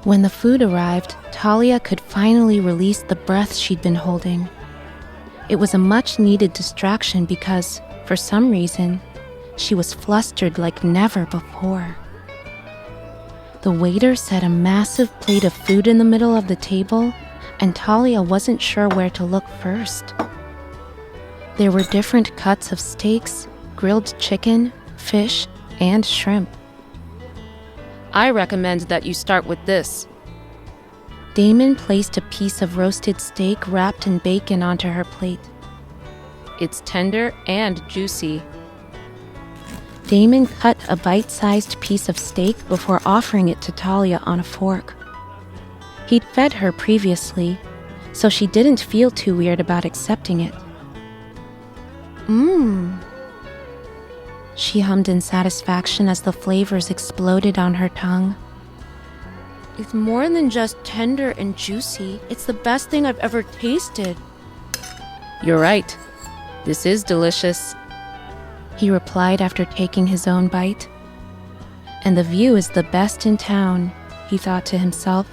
When the food arrived, Talia could finally release the breath she'd been holding. It was a much-needed distraction because, for some reason, she was flustered like never before. The waiter set a massive plate of food in the middle of the table, and Talia wasn't sure where to look first. There were different cuts of steaks, grilled chicken, fish, and shrimp. I recommend that you start with this. Damon placed a piece of roasted steak wrapped in bacon onto her plate. It's tender and juicy. Damon cut a bite-sized piece of steak before offering it to Talia on a fork. He'd fed her previously, so she didn't feel too weird about accepting it. She hummed in satisfaction as the flavors exploded on her tongue. It's more than just tender and juicy. It's the best thing I've ever tasted. You're right. This is delicious, he replied after taking his own bite. And the view is the best in town, he thought to himself,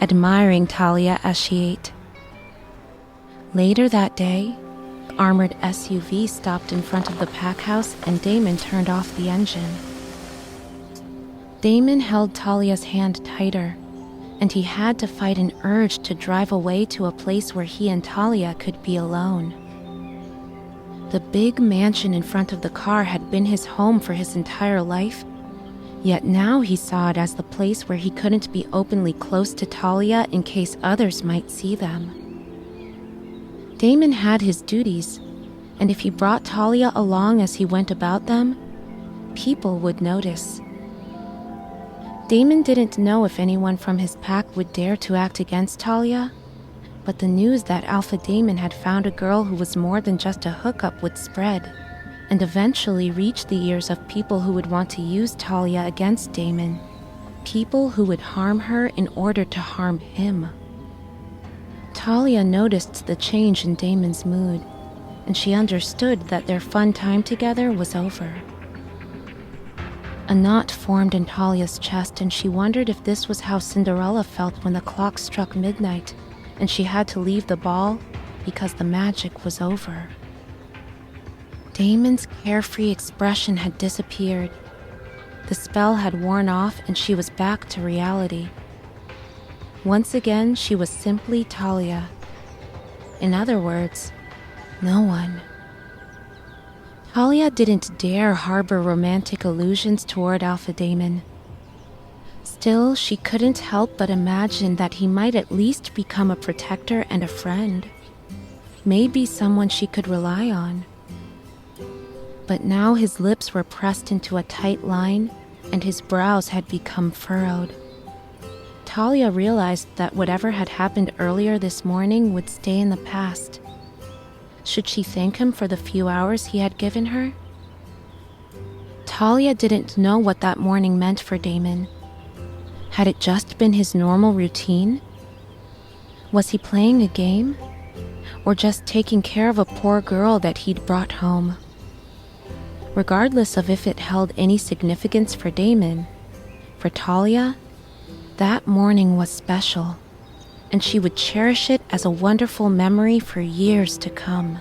admiring Talia as she ate. Later that day, the armored SUV stopped in front of the pack house and Damon turned off the engine. Damon held Talia's hand tighter, and he had to fight an urge to drive away to a place where he and Talia could be alone. The big mansion in front of the car had been his home for his entire life, yet now he saw it as the place where he couldn't be openly close to Talia in case others might see them. Damon had his duties, and if he brought Talia along as he went about them, people would notice. Damon didn't know if anyone from his pack would dare to act against Talia, but the news that Alpha Damon had found a girl who was more than just a hookup would spread, and eventually reach the ears of people who would want to use Talia against Damon, people who would harm her in order to harm him. Talia noticed the change in Damon's mood, and she understood that their fun time together was over. A knot formed in Talia's chest, and she wondered if this was how Cinderella felt when the clock struck midnight and she had to leave the ball because the magic was over. Damon's carefree expression had disappeared. The spell had worn off and she was back to reality. Once again, she was simply Talia. In other words, no one. Talia didn't dare harbor romantic illusions toward Alpha Damon. Still, she couldn't help but imagine that he might at least become a protector and a friend. Maybe someone she could rely on. But now his lips were pressed into a tight line, and his brows had become furrowed. Talia realized that whatever had happened earlier this morning would stay in the past. Should she thank him for the few hours he had given her? Talia didn't know what that morning meant for Damon. Had it just been his normal routine? Was he playing a game? Or just taking care of a poor girl that he'd brought home? Regardless of if it held any significance for Damon, for Talia, that morning was special, and she would cherish it as a wonderful memory for years to come.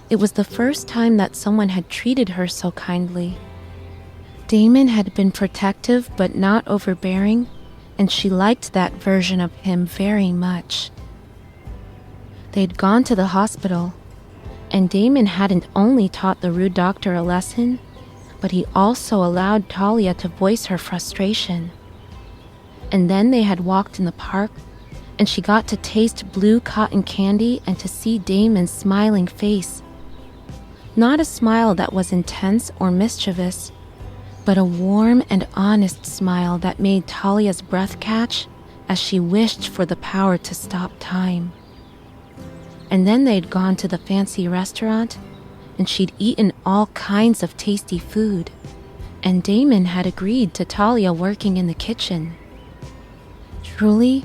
It was the first time that someone had treated her so kindly. Damon had been protective but not overbearing, and she liked that version of him very much. They'd gone to the hospital, and Damon hadn't only taught the rude doctor a lesson, but he also allowed Talia to voice her frustration. And then they had walked in the park, and she got to taste blue cotton candy and to see Damon's smiling face. Not a smile that was intense or mischievous, but a warm and honest smile that made Talia's breath catch as she wished for the power to stop time. And then they'd gone to the fancy restaurant, and she'd eaten all kinds of tasty food, and Damon had agreed to Talia working in the kitchen. Truly,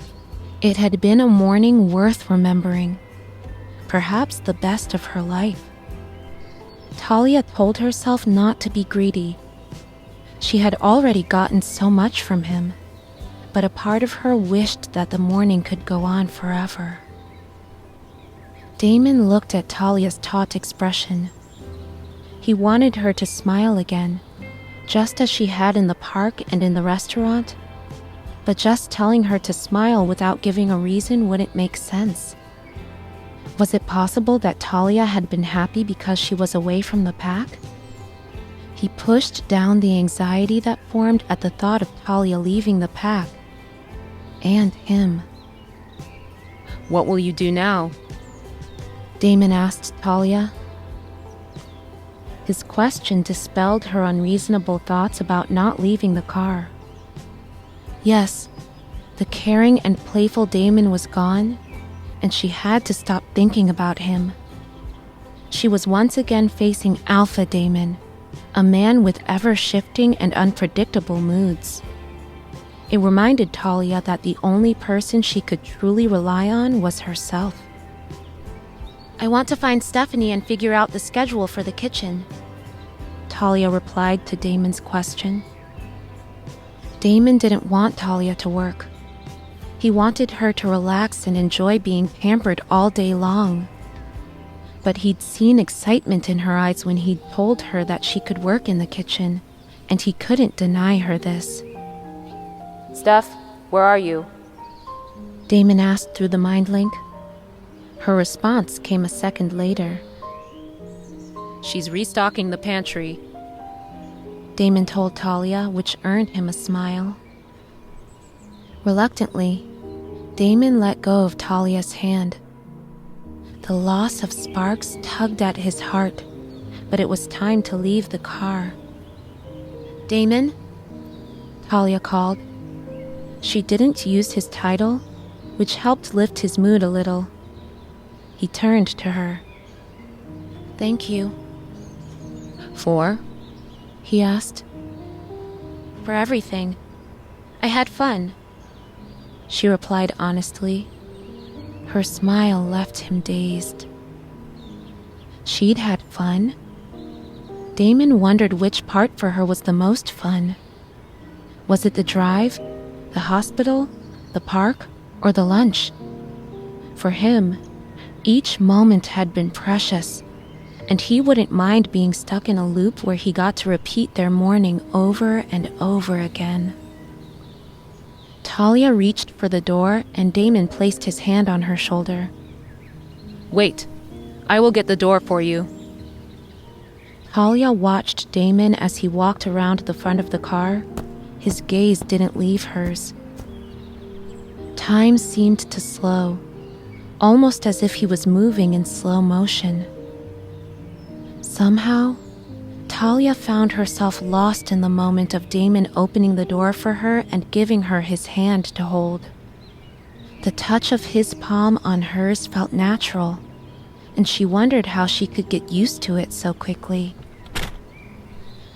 it had been a morning worth remembering, perhaps the best of her life. Talia told herself not to be greedy. She had already gotten so much from him, but a part of her wished that the morning could go on forever. Damon looked at Talia's taut expression. He wanted her to smile again, just as she had in the park and in the restaurant, but just telling her to smile without giving a reason wouldn't make sense. Was it possible that Talia had been happy because she was away from the pack? He pushed down the anxiety that formed at the thought of Talia leaving the pack. And him. What will you do now? Damon asked Talia. His question dispelled her unreasonable thoughts about not leaving the car. Yes, the caring and playful Damon was gone, and she had to stop thinking about him. She was once again facing Alpha Damon, a man with ever-shifting and unpredictable moods. It reminded Talia that the only person she could truly rely on was herself. I want to find Stephanie and figure out the schedule for the kitchen, Talia replied to Damon's question. Damon didn't want Talia to work. He wanted her to relax and enjoy being pampered all day long. But he'd seen excitement in her eyes when he'd told her that she could work in the kitchen, and he couldn't deny her this. Steph, where are you? Damon asked through the mind link. Her response came a second later. She's restocking the pantry, Damon told Talia, which earned him a smile. Reluctantly, Damon let go of Talia's hand. The loss of Sparks tugged at his heart, but it was time to leave the car. Damon? Talia called. She didn't use his title, which helped lift his mood a little. He turned to her. Thank you. For? He asked. For everything. I had fun, she replied honestly. Her smile left him dazed. She'd had fun? Damon wondered which part for her was the most fun. Was it the drive, the hospital, the park, or the lunch? For him, each moment had been precious, and he wouldn't mind being stuck in a loop where he got to repeat their morning over and over again. Talia reached for the door, and Damon placed his hand on her shoulder. Wait, I will get the door for you. Talia watched Damon as he walked around the front of the car. His gaze didn't leave hers. Time seemed to slow, almost as if he was moving in slow motion. Somehow, Talia found herself lost in the moment of Damon opening the door for her and giving her his hand to hold. The touch of his palm on hers felt natural, and she wondered how she could get used to it so quickly.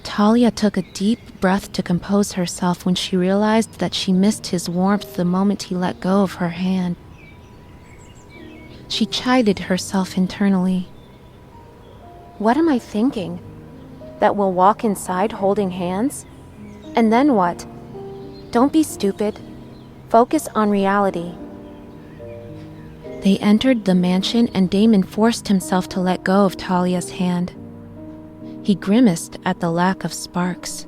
Talia took a deep breath to compose herself when she realized that she missed his warmth the moment he let go of her hand. She chided herself internally. What am I thinking? That we'll walk inside holding hands? And then what? Don't be stupid. Focus on reality. They entered the mansion, and Damon forced himself to let go of Talia's hand. He grimaced at the lack of Sparks.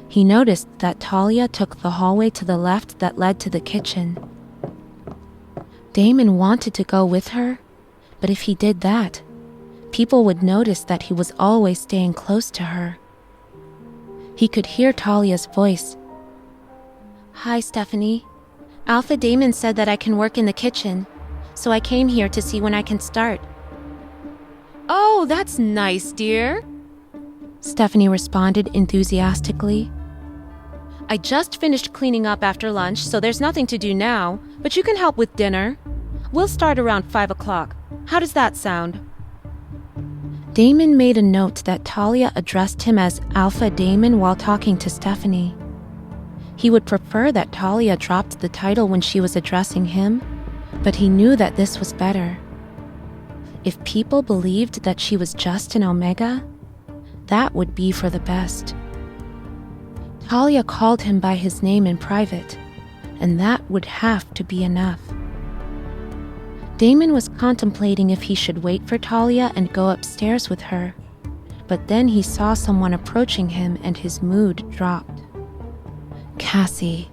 He noticed that Talia took the hallway to the left that led to the kitchen. Damon wanted to go with her, but if he did that, people would notice that he was always staying close to her. He could hear Talia's voice. Hi, Stephanie. Alpha Damon said that I can work in the kitchen, so I came here to see when I can start. Oh, that's nice, dear, Stephanie responded enthusiastically. I just finished cleaning up after lunch, so there's nothing to do now, but you can help with dinner. We'll start around 5 o'clock. How does that sound? Damon made a note that Talia addressed him as Alpha Damon while talking to Stephanie. He would prefer that Talia dropped the title when she was addressing him, but he knew that this was better. If people believed that she was just an Omega, that would be for the best. Talia called him by his name in private, and that would have to be enough. Damon was contemplating if he should wait for Talia and go upstairs with her, but then he saw someone approaching him and his mood dropped. Cassie.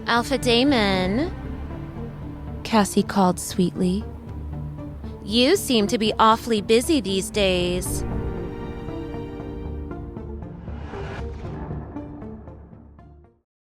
Alpha Damon, Cassie called sweetly. you seem to be awfully busy these days.